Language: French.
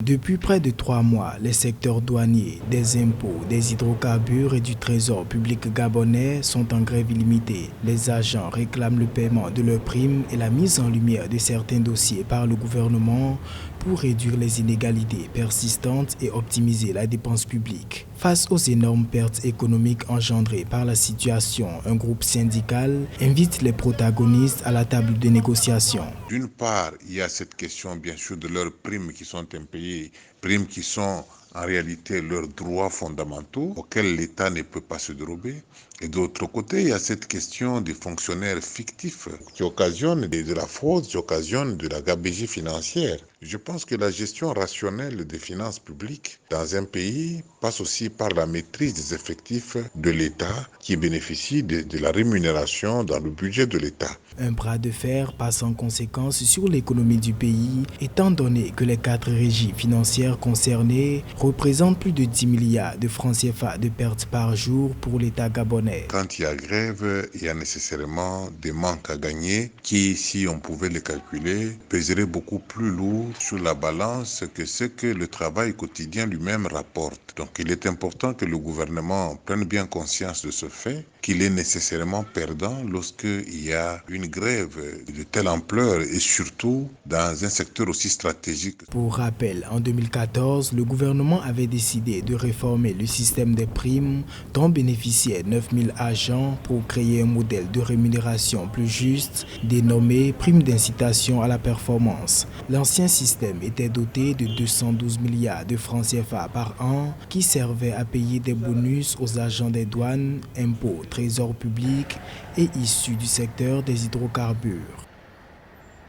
Depuis près de 3 mois, les secteurs douaniers, des impôts, des hydrocarbures et du trésor public gabonais sont en grève illimitée. Les agents réclament le paiement de leurs primes et la mise en lumière de certains dossiers par le gouvernement pour réduire les inégalités persistantes et optimiser la dépense publique. Face aux énormes pertes économiques engendrées par la situation, un groupe syndical invite les protagonistes à la table de négociation. D'une part, il y a cette question bien sûr de leurs primes qui sont impayées, primes qui sont en réalité leurs droits fondamentaux auxquels l'État ne peut pas se dérober. Et d'autre côté, il y a cette question des fonctionnaires fictifs qui occasionnent de la fraude, qui occasionnent de la gabegie financière. Je pense que la gestion rationnelle des finances publiques dans un pays passe aussi par la maîtrise des effectifs de l'État qui bénéficient de la rémunération dans le budget de l'État. Un bras de fer passe en conséquence sur l'économie du pays, étant donné que les 4 régies financières concernées représentent plus de 10 milliards de francs CFA de pertes par jour pour l'État gabonais. Quand il y a grève, il y a nécessairement des manques à gagner qui, si on pouvait les calculer, pèseraient beaucoup plus lourd sur la balance que ce que le travail quotidien lui-même rapporte. Donc il est important que le gouvernement prenne bien conscience de ce fait, qu'il est nécessairement perdant lorsqu'il y a une grève de telle ampleur et surtout dans un secteur aussi stratégique. Pour rappel, en 2014, le gouvernement avait décidé de réformer le système des primes dont bénéficiaient 9000 agents pour créer un modèle de rémunération plus juste dénommé prime d'incitation à la performance. L'ancien système était doté de 212 milliards de francs CFA par an qui servaient à payer des bonus aux agents des douanes, impôts, trésor public et issus du secteur des hydrocarbures.